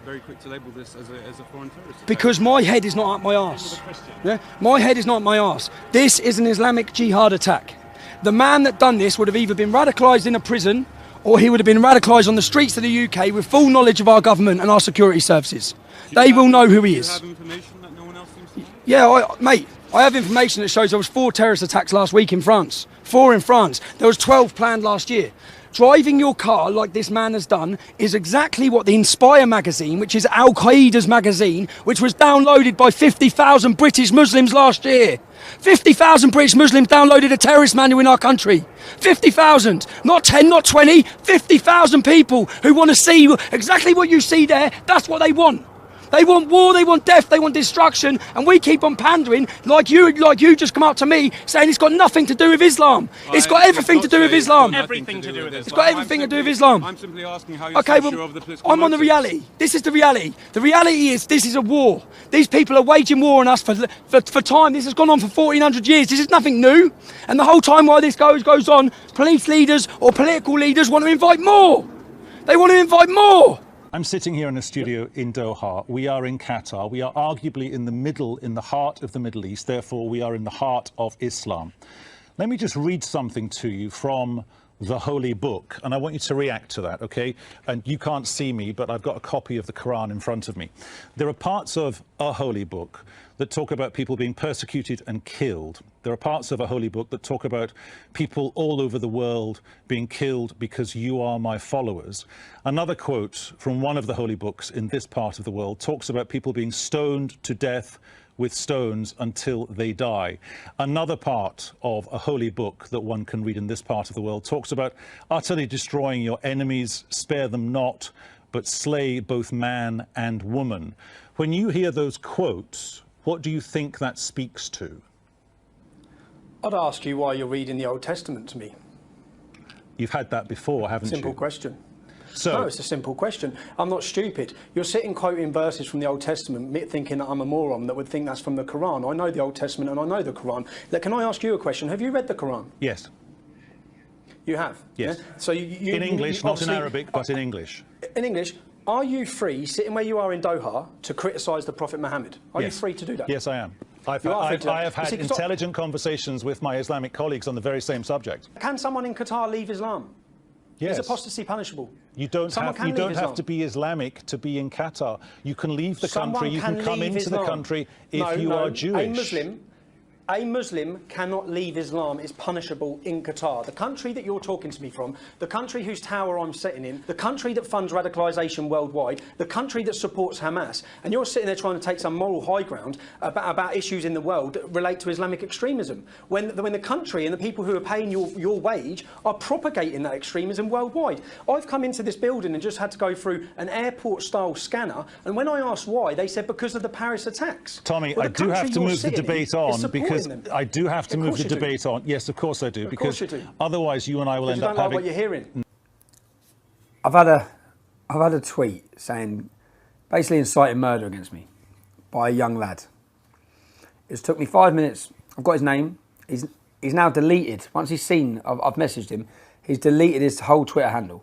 Very quick to label this as a foreign terrorist. Because my head is not up my arse. Yeah? My head is not up my arse. This is an Islamic jihad attack. The man that done this would have either been radicalised in a prison or he would have been radicalised on the streets of the UK with full knowledge of our government and our security services. They will know who he is. Do you have information that no one else seems to know? Yeah, mate, I have information that shows there was 4 terrorist attacks last week in France. 4 in France. There was 12 planned last year. Driving your car like this man has done is exactly what the Inspire magazine, which is Al Qaeda's magazine, which was downloaded by 50,000 British Muslims last year. 50,000 British Muslims downloaded a terrorist manual in our country. 50,000, not 10, not 20, 50,000 people who want to see exactly what you see there. That's what they want. They want war, they want death, they want destruction, and we keep on pandering like you just come up to me saying it's got nothing to do with Islam. It's got everything to do with Islam. Everything to do with Islam. It's got everything to do with Islam. I'm simply asking how you're so sure of the political I'm on the motives. reality. This is the reality. The reality is this is a war. These people are waging war on us for time. This has gone on for 1,400 years. This is nothing new. And the whole time while this goes on, police leaders or political leaders want to invite more. They want to invite more. I'm sitting here in a studio in Doha. We are in Qatar. We are arguably in the heart of the Middle East. Therefore, we are in the heart of Islam. Let me just read something to you from the Holy Book, and I want you to react to that, okay? And you can't see me, but I've got a copy of the Quran in front of me. There are parts of a Holy Book that talk about people being persecuted and killed. There are parts of a Holy Book that talk about people all over the world being killed because you are my followers. Another quote from one of the Holy Books in this part of the world talks about people being stoned to death with stones until they die. Another part of a holy book that one can read in this part of the world talks about utterly destroying your enemies, spare them not, but slay both man and woman. When you hear those quotes, what do you think that speaks to? I'd ask you why you're reading the Old Testament to me. You've had that before, haven't you? Simple question. So, No, it's a simple question. I'm not stupid. You're sitting quoting verses from the Old Testament, thinking that I'm a moron that would think that's from the Quran. I know the Old Testament and I know the Quran. Can I ask you a question? Have you read the Quran? yes. You have? Yes. Yeah? So you In English, not in obviously- Arabic, but in English. In English, are you free, sitting where you are in Doha, to criticise the Prophet Muhammad? Are you Yes. free to do that? Yes, I am. You are free to do I that. have had You see, 'cause intelligent conversations with my Islamic colleagues on the very same subject. Can someone in Qatar leave Islam? Yes. Is apostasy punishable? You don't Someone have can you don't leave have Islam. to be Islamic to be in Qatar. You can leave the Someone country. You can come leave into the Islam. country if No, you no, are Jewish. A Muslim cannot leave Islam. It's punishable in Qatar. The country that you're talking to me from, the country whose tower I'm sitting in, the country that funds radicalisation worldwide, the country that supports Hamas, and you're sitting there trying to take some moral high ground about issues in the world that relate to Islamic extremism. When the country and the people who are paying your wage are propagating that extremism worldwide. I've come into this building and just had to go through an airport-style scanner, and when I asked why, they said because of the Paris attacks. Tommy, Well, I the do have country to you're move the sitting in debate is on supporting because them. I do have to Of move course the you do. debate on. Yes, of course I do. Of Because course you do. otherwise, you and I will Because end you up don't like having. what you're hearing. I've had a tweet saying, basically inciting murder against me by a young lad. It's took me 5 minutes. I've got his name. He's now deleted. Once he's seen, I've messaged him. He's deleted his whole Twitter handle.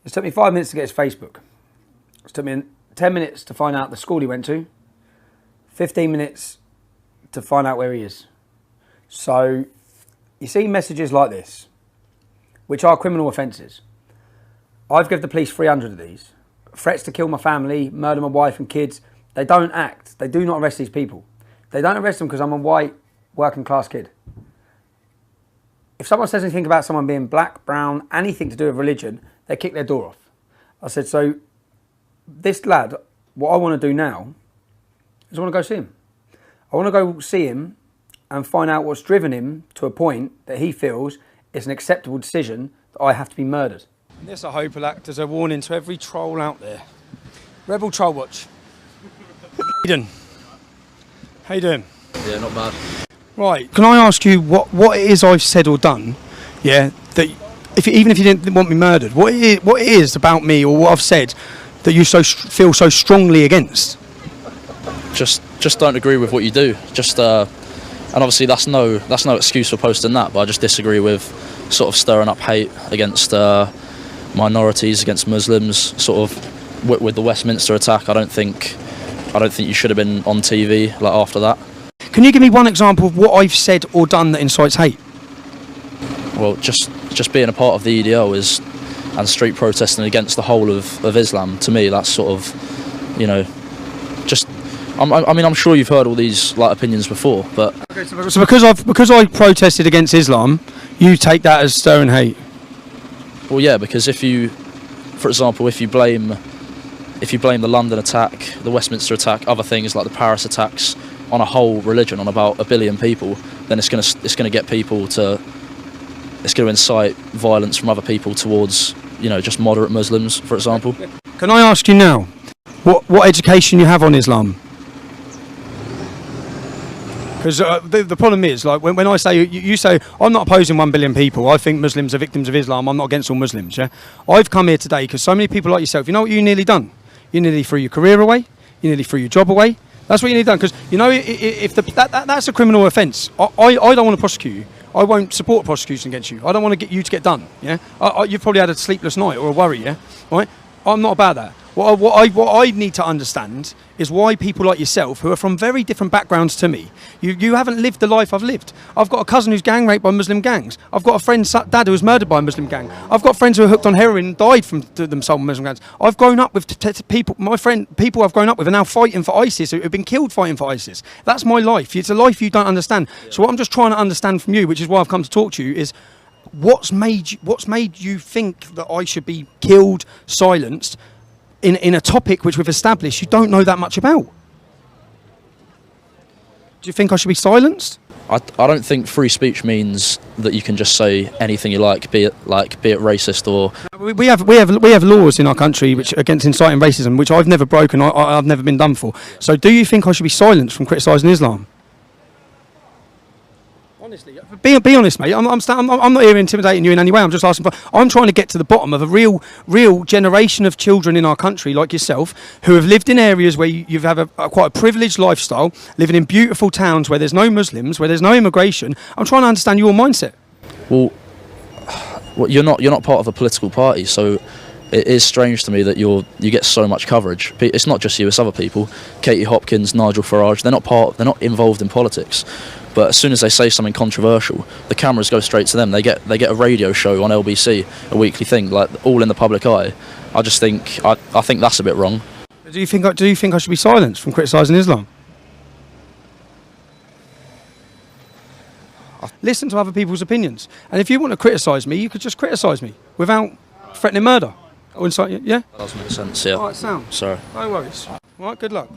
It's took me 5 minutes to get his Facebook. It's took me 10 minutes to find out the school he went to. 15 minutes to find out where he is. So you see messages like this, which are criminal offences. I've given the police 300 of these. Threats to kill my family, murder my wife and kids. They don't act. They do not arrest these people. They don't arrest them because I'm a white, working class kid. If someone says anything about someone being black, brown, anything to do with religion, they kick their door off. I said, so this lad, what I want to do now is I want to go see him. I want to go see him and find out what's driven him to a point that he feels it's an acceptable decision that I have to be murdered. And this, I hope, will act as a warning to every troll out there. Rebel Troll Watch. Hayden. How you doing? Yeah, not bad. Right, can I ask you what it is I've said or done, yeah, that even if you didn't want me murdered, what it is about me or what I've said that you feel so strongly against? Just don't agree with what you do. And obviously that's no excuse for posting that, but I just disagree with sort of stirring up hate against minorities, against Muslims, sort of with the Westminster attack, I don't think you should have been on TV like after that. Can you give me one example of what I've said or done that incites hate? Well, just being a part of the EDL and street protesting against the whole of Islam, to me, that's sort of, you know, just. I mean, I'm sure you've heard all these like opinions before, but Okay, so because I protested against Islam, you take that as stirring hate. well, yeah, because for example, if you blame the London attack, the Westminster attack, other things like the Paris attacks on a whole religion, on about 1 billion people, then it's going to get people to. It's going to incite violence from other people towards, you know, just moderate Muslims, for example. Can I ask you now, what education you have on Islam? Because the problem is, like, when I say, you say, I'm not opposing 1 billion people, I think Muslims are victims of Islam, I'm not against all Muslims, yeah? I've come here today because so many people like yourself, you know what you nearly done? You nearly threw your career away, you nearly threw your job away. That's what you nearly done, because, you know, if that's a criminal offence, I don't want to prosecute you. I won't support prosecution against you. I don't want to get you to get done, yeah? You've probably had a sleepless night or a worry, yeah? Right? I'm not about that. What I need to understand is why people like yourself, who are from very different backgrounds to me, you haven't lived the life I've lived. I've got a cousin who's gang raped by Muslim gangs. I've got a friend's dad who was murdered by a Muslim gang. I've got friends who are hooked on heroin and died from themselves in Muslim gangs. I've grown up with people. People I've grown up with are now fighting for ISIS, who've been killed fighting for ISIS. That's my life. It's a life you don't understand. Yeah. So what I'm just trying to understand from you, which is why I've come to talk to you, is what's made you think that I should be killed, silenced, in a topic which we've established you don't know that much about? Do you think I should be silenced? I don't think free speech means that you can just say anything you like, be it racist or. We have laws in our country which against inciting racism, which I've never broken. I've never been done for. So, do you think I should be silenced from criticising Islam? Honestly, be honest, mate. I'm not here intimidating you in any way. I'm just asking I'm trying to get to the bottom of a real generation of children in our country like yourself who have lived in areas where you've had quite a privileged lifestyle, living in beautiful towns where there's no Muslims, where there's no immigration. I'm trying to understand your mindset. Well, you're not part of a political party, so it is strange to me that you get so much coverage. It's not just you; it's other people. Katie Hopkins, Nigel Farage. They're not involved in politics. But as soon as they say something controversial, the cameras go straight to them. They get a radio show on LBC, a weekly thing, like all in the public eye. I just think I think that's a bit wrong. Do you think I should be silenced from criticising Islam? Listen to other people's opinions, and if you want to criticise me, you could just criticise me without threatening murder. Or incite you, yeah? That does make sense, yeah. All right, sound. Sorry. No worries. All right, good luck.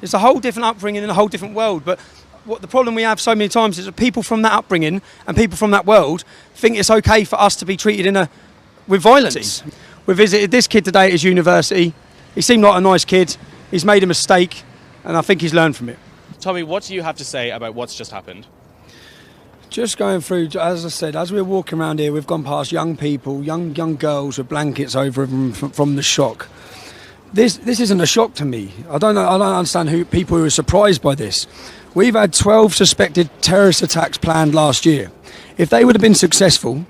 It's a whole different upbringing in a whole different world, but what the problem we have so many times is that people from that upbringing and people from that world think it's okay for us to be treated with violence. We visited this kid today at his university. He seemed like a nice kid. He's made a mistake, and I think he's learned from it. Tommy, what do you have to say about what's just happened? Just going through, as I said, as we were walking around here, we've gone past young people, young girls with blankets over them from the shock. This isn't a shock to me. I don't understand people who are surprised by this. We've had 12 suspected terrorist attacks planned last year. If they would have been successful,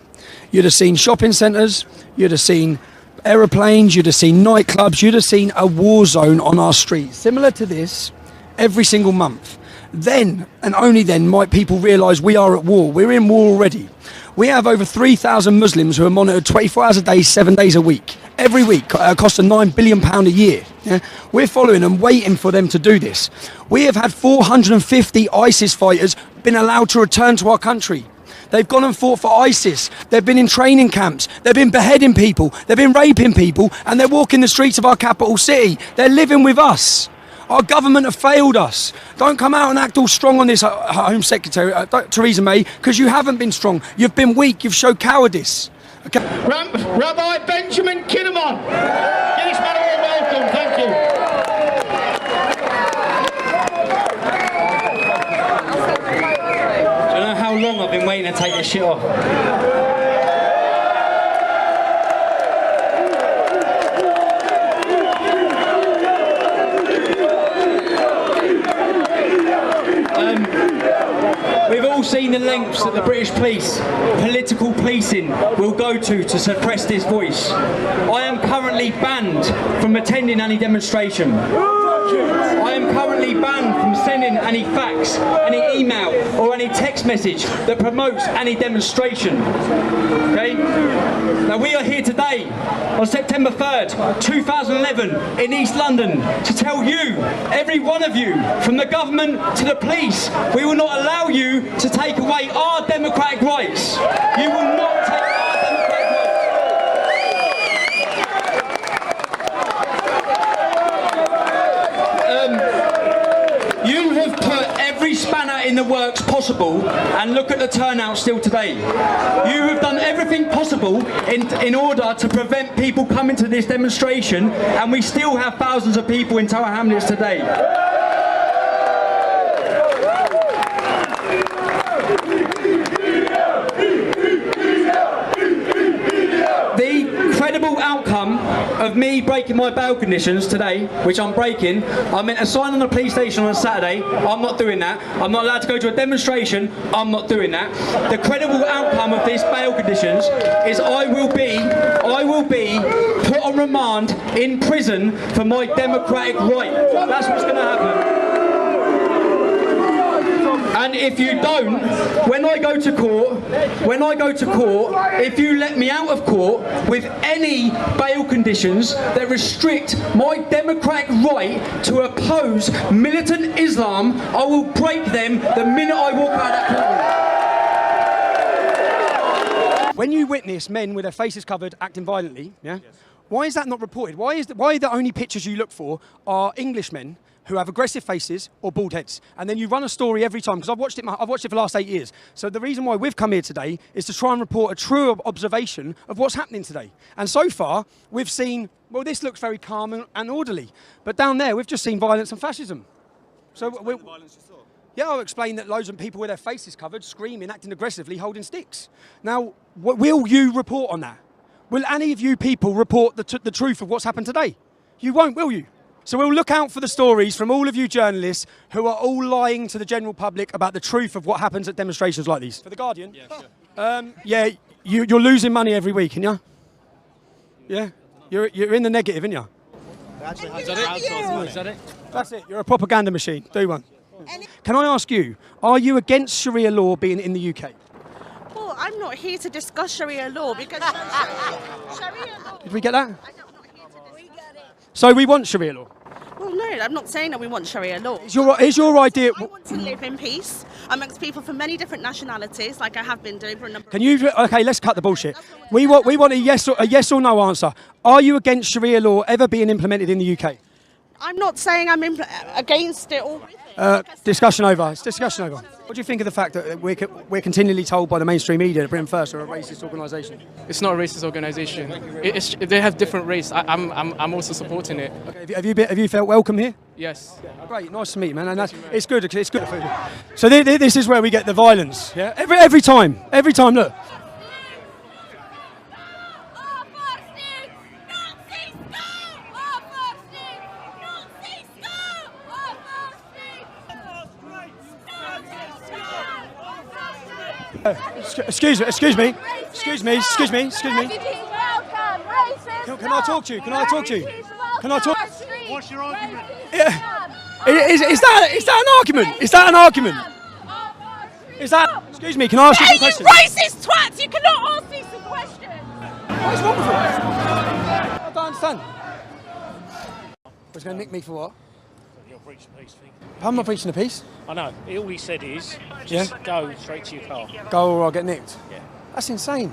you'd have seen shopping centres, you'd have seen aeroplanes, you'd have seen nightclubs, you'd have seen a war zone on our streets, similar to this, every single month. Then, and only then, might people realise we are at war. We're in war already. We have over 3,000 Muslims who are monitored 24 hours a day, 7 days a week. Every week, costs £9 billion a year. Yeah? We're following and waiting for them to do this. We have had 450 ISIS fighters been allowed to return to our country. They've gone and fought for ISIS. They've been in training camps. They've been beheading people. They've been raping people. And they're walking the streets of our capital city. They're living with us. Our government have failed us. Don't come out and act all strong on this, Home Secretary, Theresa May, because you haven't been strong. You've been weak. You've showed cowardice. Okay. Rabbi Benjamin Kinnaman. Yes, man, all welcome. Thank you. Do you know how long I've been waiting to take this shit off? We've all seen the lengths that the British police, political policing, will go to suppress this voice. I am currently banned from attending any demonstration. I am currently banned from sending any fax, any email or any text message that promotes any demonstration. Okay? Now we are here today on September 3rd, 2011 in East London to tell you, every one of you, from the government to the police, we will not allow you to take away our democratic rights. You will not take our democratic rights. You have put every spanner in the works possible, and look at the turnout still today. You have done everything possible in order to prevent people coming to this demonstration, and we still have thousands of people in Tower Hamlets today. The credible outcome of me breaking my bail conditions today, which I'm breaking, I meant a sign on the police station on a Saturday. I'm not doing that. I'm not allowed to go to a demonstration. I'm not doing that. The credible outcome of these bail conditions is I will be put on remand in prison for my democratic right. That's what's going to happen. And if you don't, when I go to court, if you let me out of court with any bail conditions that restrict my democratic right to oppose militant Islam, I will break them the minute I walk out of that courtroom. When you witness men with their faces covered acting violently, yeah, why is that not reported? Why the only pictures you look for are Englishmen who have aggressive faces or bald heads, and then you run a story every time? Because I've watched it for the last 8 years. So the reason why we've come here today is to try and report a true observation of what's happening today. And so far, we've seen, well, this looks very calm and orderly, but down there we've just seen violence and fascism. So The violence you saw. yeah, I'll explain that loads of people with their faces covered, screaming, acting aggressively, holding sticks. Now, will you report on that? Will any of you people report the truth of what's happened today? You won't, will you? So we'll look out for the stories from all of you journalists who are all lying to the general public about the truth of what happens at demonstrations like these. For The Guardian? Yeah, sure. Yeah, you're losing money every week, aren't you? Yeah? You're in the negative, aren't you? Is that it? That's it, you're a propaganda machine. Do one. Can I ask you, are you against Sharia law being in the UK? Well, I'm not here to discuss Sharia law because Sharia law. Did we get that? I'm not here to discuss. So we want Sharia law? Well, no, I'm not saying that we want Sharia law. Is your idea... I want to live in peace amongst people from many different nationalities, like I have been doing for a number. Can you... Okay, let's cut the bullshit. We want a yes or no answer. Are you against Sharia law ever being implemented in the UK? I'm not saying I'm against it or with it. Discussion over. It's discussion over. What do you think of the fact that we're continually told by the mainstream media that Britain First are a racist organisation? It's not a racist organisation. They have different race. I'm also supporting it. Okay, have you felt welcome here? Yes. Great, nice to meet you, man. And it's good. It's good. So this is where we get the violence. Yeah. Every time. Look. Excuse me. Can I talk to you? What's your argument? Is that an argument? Excuse me, can I ask you some questions? Racist twats! You cannot ask me some questions! What is wrong with you? I don't understand. Was going to nick me for what? You're preaching peace thing. I'm not preaching a peace. I know. All he said is, just go straight to your car. Go or I'll get nicked. Yeah. That's insane.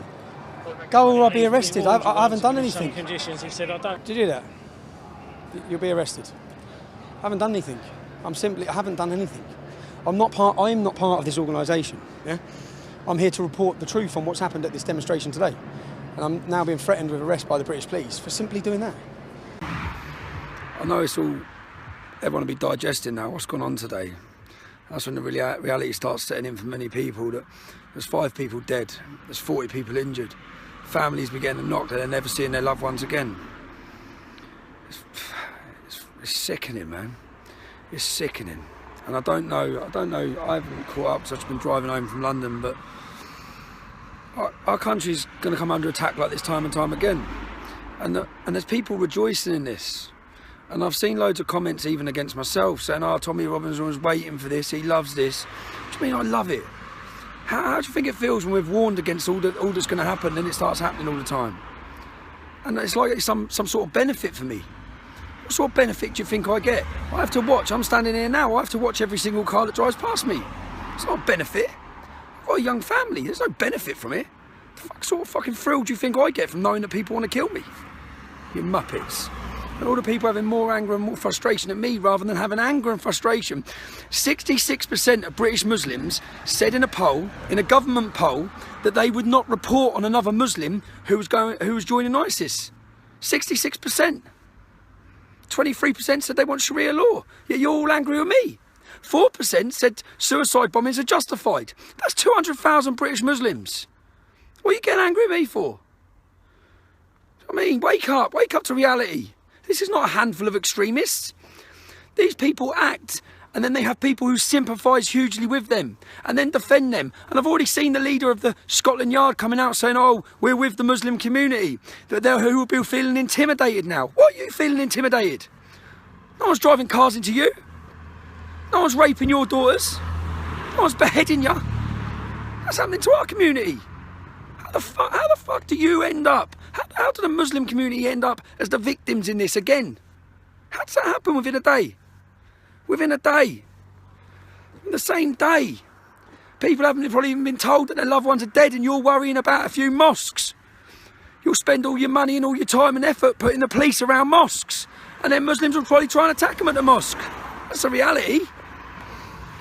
Go or I'll be arrested. I haven't done anything. Some conditions. He said, I don't. Did you do that? You'll be arrested. I haven't done anything. I haven't done anything. I'm not part of this organisation. Yeah. I'm here to report the truth on what's happened at this demonstration today, and I'm now being threatened with arrest by the British police for simply doing that. I know everyone will be digesting now what's gone on today. That's when the reality starts setting in for many people, that there's 5 people dead, there's 40 people injured, families be getting knocked and they're never seeing their loved ones again. It's sickening, man. It's sickening. And I don't know, I haven't caught up because I've just been driving home from London, but our country's going to come under attack like this time and time again. And there's people rejoicing in this. And I've seen loads of comments even against myself saying, oh, Tommy Robinson was waiting for this, he loves this. What do you mean I love it? How do you think it feels when we've warned against all that's going to happen, then it starts happening all the time? And it's like it's some sort of benefit for me. What sort of benefit do you think I get? I have to watch, I'm standing here now, I have to watch every single car that drives past me. It's not a benefit. I've got a young family, there's no benefit from it. What sort of fucking thrill do you think I get from knowing that people want to kill me? You muppets. And all the people having more anger and more frustration at me rather than having anger and frustration. 66% of British Muslims said in a poll, in a government poll, that they would not report on another Muslim who was joining ISIS. 66%. 23% said they want Sharia law. Yet you're all angry with me. 4% said suicide bombings are justified. That's 200,000 British Muslims. What are you getting angry at me for? I mean, wake up to reality. This is not a handful of extremists. These people act, and then they have people who sympathise hugely with them, and then defend them. And I've already seen the leader of the Scotland Yard coming out saying, oh, we're with the Muslim community, that who will be feeling intimidated now. What are you feeling intimidated? No one's driving cars into you. No one's raping your daughters. No one's beheading you. That's happening to our community. How the fuck do you end up? How did the Muslim community end up as the victims in this again? How does that happen within a day? Within a day. In the same day. People haven't probably even been told that their loved ones are dead and you're worrying about a few mosques. You'll spend all your money and all your time and effort putting the police around mosques. And then Muslims will probably try and attack them at the mosque. That's the reality.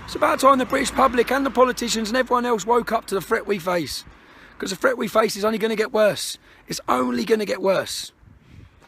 It's about time the British public and the politicians and everyone else woke up to the threat we face. Because the threat we face is only going to get worse. It's only going to get worse.